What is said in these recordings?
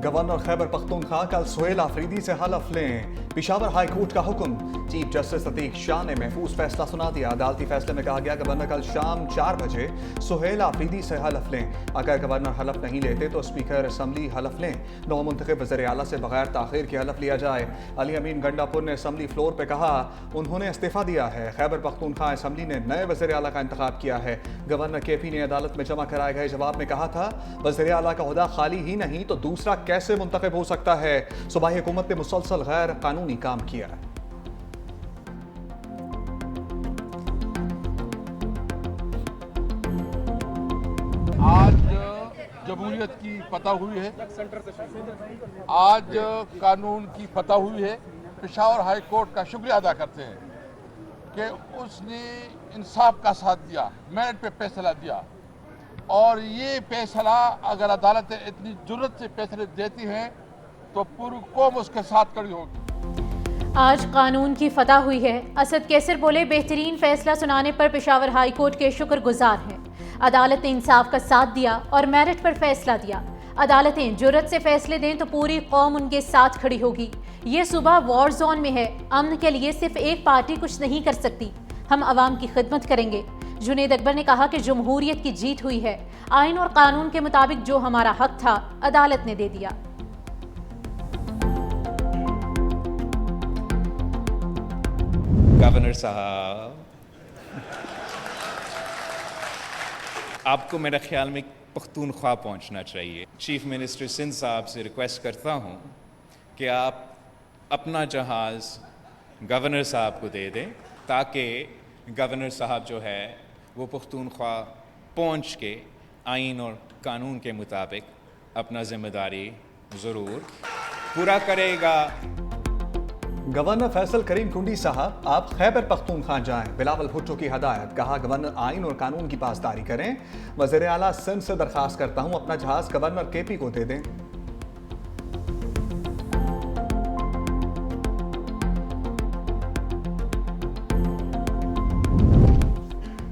Governor Khyber Pakhtunkhwa कल सुहेल आफरीदी से हलफ लें। पेशावर हाई कोर्ट का हुक्म। चीफ जस्टिस अतीक शाह ने महफूज फैसला सुना दिया। अदालती फैसले में कहा गया गवर्नर कल शाम 4 बजे सुहेल आफरीदी से हलफ लें। अगर गवर्नर हलफ नहीं लेते तो स्पीकर असम्बली हलफ लें। नौ मुंतखब वज़ीर आला से बगैर ताखीर के हलफ लिया जाए। अली अमीन गंडापुर ने असम्बली फ्लोर पर कहा उन्होंने इस्तीफा दिया है। खैबर पख्तूनख्वा असम्बली ने नए वज़ीर आला का इंतखाब किया है। गवर्नर KP ने अदालत में जमा कराए गए जवाब में कहा था वज़ीर आला का ओहदा खाली ही नहीं तो दूसरा कैसे मुंतखब हो सकता है। सूबाई हुकूमत ने मुसलसल गैर कानूनी काम किया है। आज जमहूरियत की फतह हुई है, आज कानून की फतह हुई है। पेशावर हाई कोर्ट का शुक्रिया अदा करते हैं कि उसने इंसाफ का साथ दिया, मेरिट पे फैसला दिया। और ये फैसला अगर अदालतें इतनी जुर्रत से फैसले देती हैं तो पूरी कौम उसके साथ खड़ी होगी। आज कानून की फतह हुई है। असद कैसर बोले बेहतरीन फैसला सुनाने पर पेशावर हाई कोर्ट के शुक्रगुजार हैं। अदालत ने इंसाफ का साथ दिया और मेरिट पर फैसला दिया। अदालतें जुर्रत से फैसले दें तो पूरी कौम उनके साथ खड़ी होगी। ये सूबा वॉर जोन में है। अमन के लिए सिर्फ एक पार्टी कुछ नहीं कर सकती। हम अवाम की खिदमत करेंगे। जुनेद अकबर ने कहा कि जमहूरियत की जीत हुई है। आइन और कानून के मुताबिक जो हमारा हक था अदालत ने दे दिया। गवर्नर साहब, आपको मेरे ख्याल में पख्तूनख्वा पहुंचना चाहिए। चीफ मिनिस्टर सिंध साहब से रिक्वेस्ट करता हूं कि आप अपना जहाज़ गवर्नर साहब को दे दें ताकि गवर्नर साहब जो है वो पख्तूनख्वा पहुंच के आइन और कानून के मुताबिक अपना जिम्मेदारी ज़रूर पूरा करेगा। गवर्नर फैसल करीम कुंडी साहब आप खैबर पख्तूनख्वा जाएं। बिलावल भुट्टो की हदायत। कहा गवर्नर आइन और कानून की पासदारी करें। वज़ीर आला सिंध से दरखास्त करता हूं अपना जहाज गवर्नर KP को दे दें।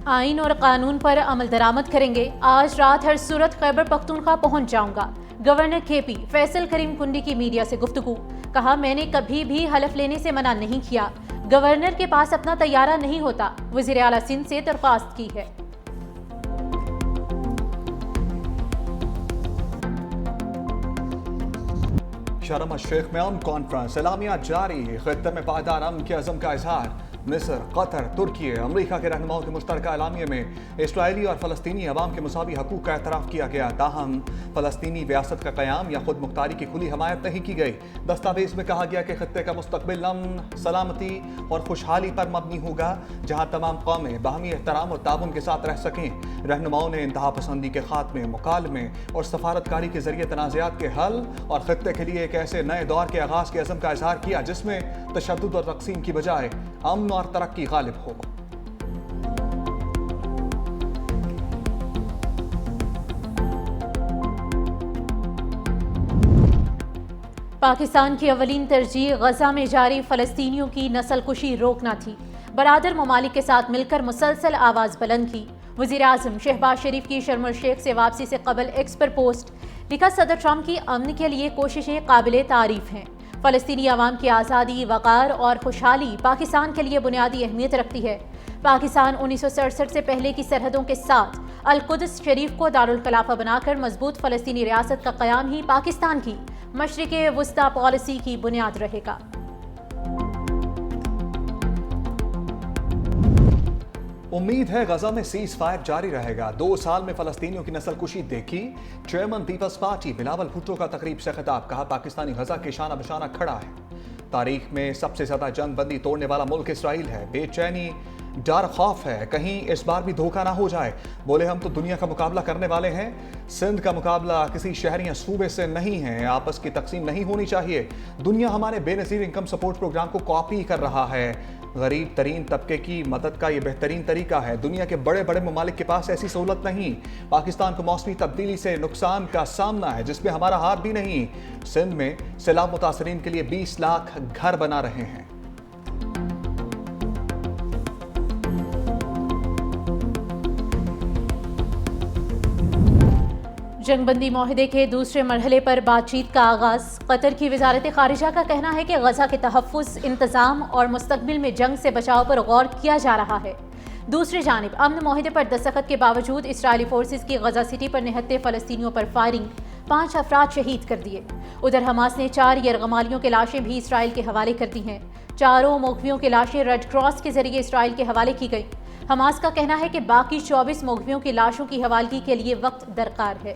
आइन और कानून पर अमल दरामद करेंगे। आज रात हर सूरत खैबर पख्तूनख्वा पहुंच जाऊंगा। गवर्नर KP फैसल करीम कुंडी की मीडिया से गुफ्तगू। कहा मैंने कभी भी हलफ लेने से मना नहीं किया। गवर्नर के पास अपना तैयारा नहीं होता। वज़ीर आला सिंध से दरख्वास्त की है। शर्म शेख में अमन कॉन्फ्रेंस एलामिया जारी। खित्ते में पायदार अमन के अज़म का इजहार। मिस्र, कतर, तुर्की, अमरीका के रहनुमाओं के मुश्तरका एलामिया में इसराइली और फ़लस्तीनी अवाम के मुसावी हकूक़ का एतराफ़ किया गया। ताहम फ़लस्तीनी रियासत का क़याम या खुद मुख्तारी की खुली हमायत नहीं की गई। दस्तावेज़ में कहा गया कि खित्ते का मुस्तक़बिल अमन, सलामती और खुशहाली पर मबनी होगा जहाँ तमाम कौमें बाहमी एहतराम और ताबुन के साथ रह सकें। रहनुमाओं ने इंतहा पसंदी के खात्मे, मुकालमे और सफारतकारी के ज़रिए तनाज़ात के हल और खित्ते के लिए एक ऐसे नए दौर के आगाज़ के अज़म का इजहार किया जिसमें तशद्दुद और तक़सीम की बजाय अमन और तरक्की गालिब हो। पाकिस्तान की अवलीन तरजीह गजा में जारी फ़लस्तीनियों की नस्ल कुशी रोकना थी। बरादर ममालिक के साथ मिलकर मुसलसल आवाज़ बुलंद की। वज़ीर आज़म शहबाज शरीफ की शर्म अल शेख से वापसी से कबल एक्स पर पोस्ट लिखा सदर ट्रंप की अमन के लिए कोशिशें काबिल तारीफ हैं। फ़लस्तीनी अवाम की आज़ादी, वक़ार और खुशहाली पाकिस्तान के लिए बुनियादी अहमियत रखती है। पाकिस्तान 1967 से पहले की सरहदों के साथ अल-कुद्स शरीफ को दारुल खिलाफा बनाकर मजबूत फ़लस्तीनी रियासत का क़याम ही पाकिस्तान की मशरिक़ वुस्ता पॉलिसी की बुनियाद रहेगा। उम्मीद है गजा में सीज फायर जारी रहेगा। 2 साल में फ़लस्तीनियों की नस्ल कुशी देखी। चेयरमैन पीपल्स पार्टी बिलावल भुट्टो का तकरीब से खिताब। कहा पाकिस्तानी गजा के शाना बशाना खड़ा है। तारीख में सबसे ज़्यादा जंग बंदी तोड़ने वाला मुल्क इसराइल है। बेचैनी, डर, खौफ है कहीं इस बार भी धोखा ना हो जाए। बोले हम तो दुनिया का मुकाबला करने वाले हैं। सिंध का मुकाबला किसी शहर या सूबे से नहीं है। आपस की तकसीम नहीं होनी चाहिए। दुनिया हमारे बेनज़ीर इनकम सपोर्ट प्रोग्राम को कॉपी कर रहा है। गरीब तरीन तबके की मदद का ये बेहतरीन तरीका है। दुनिया के बड़े बड़े ममालिक के पास ऐसी सहूलत नहीं। पाकिस्तान को मौसमी तब्दीली से नुकसान का सामना है जिसमें हमारा हाथ भी नहीं। सिंध में सैलाब मुतासरीन के लिए 20 लाख घर बना रहे हैं। جنگ بندی معاہدے کے دوسرے مرحلے پر بات چیت کا آغاز۔ قطر کی وزارت خارجہ کا کہنا ہے کہ غزہ کے تحفظ، انتظام اور مستقبل میں جنگ سے بچاؤ پر غور کیا جا رہا ہے۔ دوسری جانب امن معاہدے پر دستخط کے باوجود اسرائیلی فورسز کی غزہ سٹی پر نہتے فلسطینیوں پر فائرنگ، 5 افراد شہید کر دیے۔ ادھر حماس نے 4 یرغمالیوں کی لاشیں بھی اسرائیل کے حوالے کر دی ہیں۔ چاروں مغویوں کی لاشیں ریڈ کراس کے ذریعے اسرائیل کے حوالے کی گئی۔ حماس کا کہنا ہے کہ باقی 24 مغویوں کی لاشوں کی حوالگی کے لیے وقت درکار ہے۔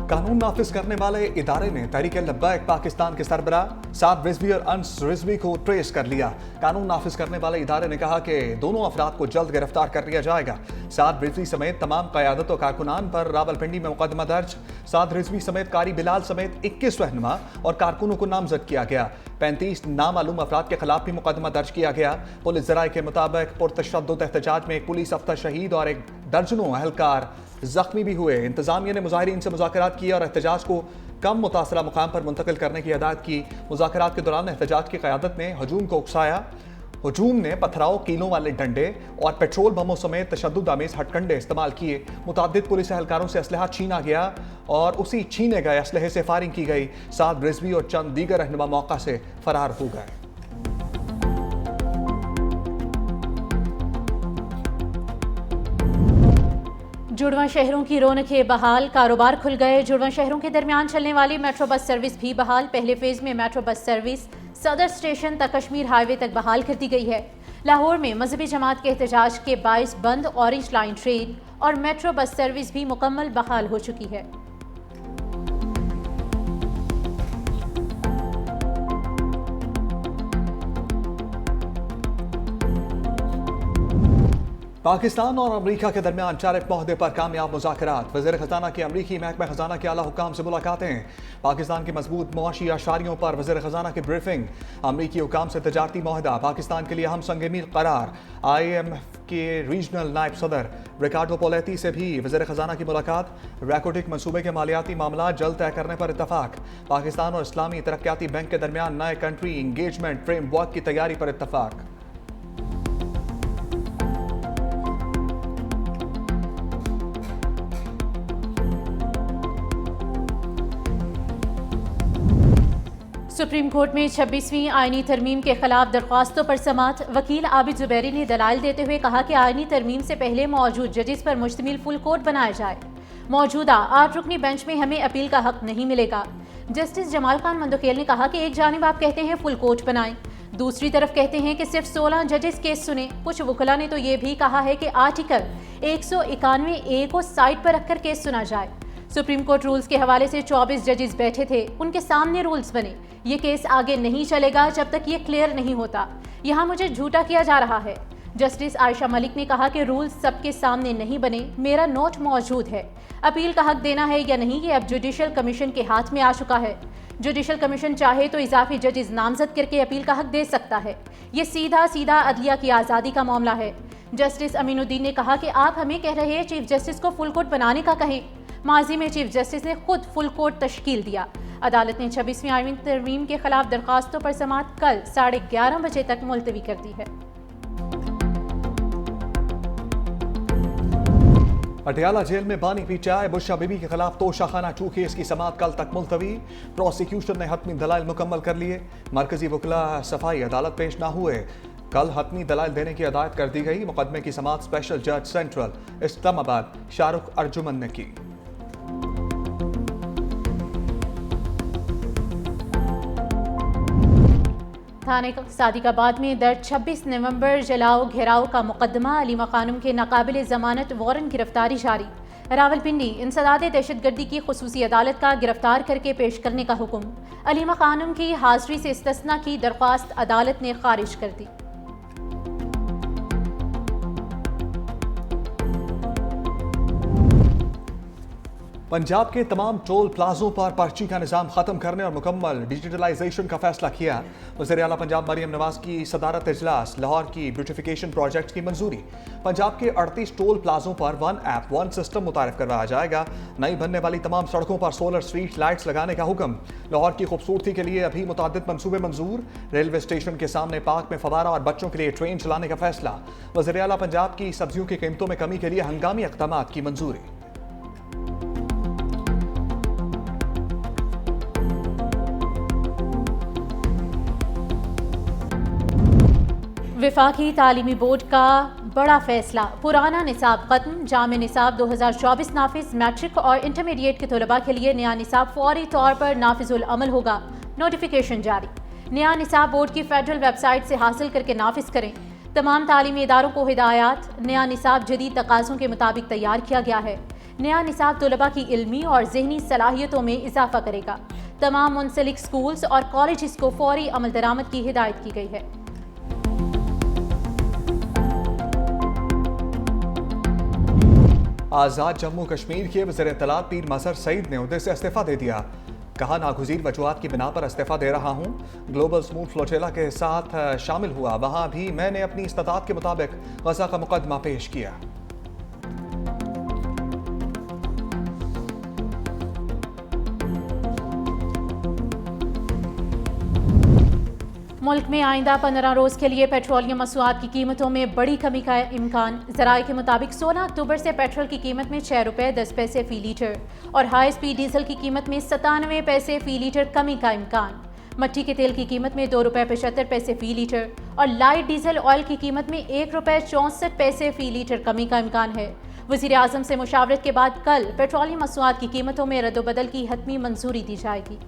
قانون نافذ کرنے والے ادارے نے تحریک لبیک پاکستان کے سربراہ سعد رضوی اور انس رضوی کو ٹریس کر لیا۔ قانون نافذ کرنے والے ادارے نے کہا کہ دونوں افراد کو جلد گرفتار کر لیا جائے گا۔ سعد رضوی سمیت تمام قیادت و کارکنان پر راولپنڈی میں مقدمہ درج۔ سعد رضوی سمیت قاری بلال سمیت 21 رہنما اور کارکنوں کو نامزد کیا گیا۔ 35 نامعلوم افراد کے خلاف بھی مقدمہ درج کیا گیا۔ پولیس ذرائع کے مطابق پرتشدد احتجاج میں ایک پولیس افسر شہید اور 1 درجنوں اہلکار زخمی بھی ہوئے۔ انتظامیہ نے مظاہرین سے مذاکرات کیے اور احتجاج کو کم متاثرہ مقام پر منتقل کرنے کی ہدایت کی۔ مذاکرات کے دوران احتجاج کی قیادت نے ہجوم کو اکسایا۔ ہجوم نے پتھراؤ، کیلوں والے ڈنڈے اور پیٹرول بموں سمیت تشدد آمیز ہتھ کنڈے استعمال کیے۔ متعدد پولیس اہلکاروں سے اسلحہ چھینا گیا اور اسی چھینے گئے اسلحے سے فائرنگ کی گئی۔ سعد رضوی اور چند دیگر رہنما موقع سے فرار ہو گئے۔ جڑواں شہروں کی رونقیں بحال، کاروبار کھل گئے۔ جڑواں شہروں کے درمیان چلنے والی میٹرو بس سروس بھی بحال۔ پہلے فیز میں میٹرو بس سروس صدر اسٹیشن تک کشمیر ہائی وے تک بحال کر دی گئی ہے۔ لاہور میں مذہبی جماعت کے احتجاج کے باعث بند اورنج لائن ٹرین اور میٹرو بس سروس بھی مکمل بحال ہو چکی ہے۔ پاکستان اور امریکہ کے درمیان ٹیرف معاہدے پر کامیاب مذاکرات۔ وزیر خزانہ کی امریکی محکمہ خزانہ کے اعلیٰ حکام سے ملاقاتیں۔ پاکستان کی مضبوط معاشی اشاریوں پر وزیر خزانہ کی بریفنگ۔ امریکی حکام سے تجارتی معاہدہ پاکستان کے لیے اہم سنگ میل قرار۔ IMF کے ریجنل نائب صدر ریکارڈو پولیتی سے بھی وزیر خزانہ کی ملاقات۔ ریکوٹک منصوبے کے مالیاتی معاملات جلد طے کرنے پر اتفاق۔ پاکستان اور اسلامی ترقیاتی بینک کے درمیان نئے کنٹری انگیجمنٹ فریم ورک کی تیاری پر اتفاق۔ سپریم کورٹ میں 26ویں آئینی ترمیم کے خلاف درخواستوں پر سماعت۔ وکیل عابد زبیری نے دلائل دیتے ہوئے کہا کہ آئینی ترمیم سے پہلے موجود ججز پر مشتمل فل کورٹ بنایا جائے۔ موجودہ 8 رکنی بینچ میں ہمیں اپیل کا حق نہیں ملے گا۔ جسٹس جمال خان مندوخیل نے کہا کہ ایک جانب آپ کہتے ہیں فل کورٹ بنائیں، دوسری طرف کہتے ہیں کہ صرف 16 ججز کیس سنیں۔ کچھ وکلاء نے تو یہ بھی کہا ہے کہ آرٹیکل 191A کو سائٹ پر رکھ کر کیس سنا جائے۔ سپریم کورٹ رولز کے حوالے سے 24 ججز بیٹھے تھے، ان کے سامنے رولز بنے۔ یہ کیس آگے نہیں چلے گا جب تک یہ کلیئر نہیں ہوتا۔ یہاں مجھے جھوٹا کیا جا رہا ہے۔ جسٹس عائشہ ملک نے کہا کہ رولز سب کے سامنے نہیں بنے، میرا نوٹ موجود ہے۔ اپیل کا حق دینا ہے یا نہیں یہ اب جوڈیشل کمیشن کے ہاتھ میں آ چکا ہے۔ جوڈیشل کمیشن چاہے تو اضافی ججز نامزد کر کے اپیل کا حق دے سکتا ہے۔ یہ سیدھا عدلیہ کی آزادی کا معاملہ ہے۔ جسٹس امین الدین نے کہا کہ آپ ہمیں کہہ رہے ہیں چیف جسٹس کو فل کورٹ بنانے کا کہیں۔ ماضی میں چیف جسٹس نے خود فل کورٹ تشکیل دیا۔ عدالت نے 26ویں آئینی ترمیم کے خلاف درخواستوں پر سماعت کل 11:30 بجے تک ملتوی کر دی ہے۔ پٹیالہ جیل میں بانی پی چائے بشرا بی بی کے خلاف توشہ خانہ 2 کیس کی سماعت کل تک ملتوی۔ پروسیکیوشن نے حتمی دلائل مکمل کر لیے۔ مرکزی وکلاء صفائی عدالت پیش نہ ہوئے۔ کل حتمی دلائل دینے کی ہدایت کر دی گئی۔ مقدمے کی سماعت اسپیشل جج سینٹرل اسلام آباد شاہ رخ ارجمن نے کی۔ تھانہ صادق آباد میں درج 26 نومبر جلاؤ گھیراؤ کا مقدمہ۔ علیمہ خانم کے ناقابل ضمانت وارنٹ گرفتاری جاری۔ راولپنڈی انسداد دہشت گردی کی خصوصی عدالت کا گرفتار کر کے پیش کرنے کا حکم۔ علیمہ خانم کی حاضری سے استثناء کی درخواست عدالت نے خارج کر دی۔ पंजाब के तमाम टोल प्लाजों पर पर्ची का निज़ाम ख़त्म करने और मुकम्मल डिजिटलाइजेशन का फैसला किया। वज़ीर आला पंजाब मरियम नवाज की सदारत इजलास। लाहौर की ब्यूटिफिकेशन प्रोजेक्ट की मंजूरी। पंजाब के 38 टोल प्लाजों पर वन ऐप वन सिस्टम मुतारिफ करवाया जाएगा। नई बनने वाली तमाम सड़कों पर सोलर स्ट्रीट लाइट्स लगाने का हुक्म। लाहौर की खूबसूरती के लिए अभी मुतअद्दिद मंसूबे मंजूर। रेलवे स्टेशन के सामने पार्क में फवारा और बच्चों के लिए ट्रेन चलाने का फैसला। वज़ीर आला पंजाब की सब्जियों की कीमतों में कमी के लिए हंगामी इक़दामात की मंजूरी। वफाकी तालीमी बोर्ड का बड़ा फैसला। पुराना निसाब खत्म। जामे निसाब 2024 नाफिज। मैट्रिक और इंटरमीडिएट के तलबा के लिए नया निसाब फौरी तौर पर नाफिजुल अमल होगा। नोटिफिकेशन जारी। नया निसाब बोर्ड की फेडरल वेबसाइट से हासिल करके नाफिज करें। तमाम तालीमी इदारों को हिदायत। नया निसाब जदीद तकाज़ों के मुताबिक तैयार किया गया है। नया निसाब तलबा की इल्मी और ज़हनी सलाहियतों में इजाफा करेगा। तमाम मुंसलिक स्कूल्स और कॉलेज को फौरी अमल दरामद की हिदायत की गई है। आज़ाद जम्मू कश्मीर के वज़ीर इत्तलात पीर मज़हर सईद ने उहदे से इस्तीफ़ा दे दिया। कहा, नागुज़ीर वजूहात की बिना पर इस्तीफ़ा दे रहा हूँ। ग्लोबल स्मूथ फ्लोटेला के साथ शामिल हुआ। वहाँ भी मैंने अपनी इस्तादात के मुताबिक गज़ा का मुकदमा पेश किया। मुल्क में आइंदा 15 रोज़ के लिए पेट्रोलियम मसनूआत की कीमतों में बड़ी कमी का इम्कान। ज़राए के मुताबिक 16 अक्टूबर से पेट्रोल की कीमत में 6 रुपये 10 पैसे फ़ी लीटर और हाई स्पीड डीजल की कीमत में 97 पैसे फ़ी लीटर कमी का इम्कान। मट्टी के तेल की कीमत में 2 रुपये 75 पैसे फ़ी लीटर और लाइट डीजल ऑयल की कीमत में 1 रुपये 64 पैसे फ़ी लीटर कमी का इम्कान है। वज़ीर आज़म से मुशावरत के बाद कल पेट्रोलियम मसनूआत की कीमतों में रद्दोबदल की हतमी मंजूरी दी जाएगी।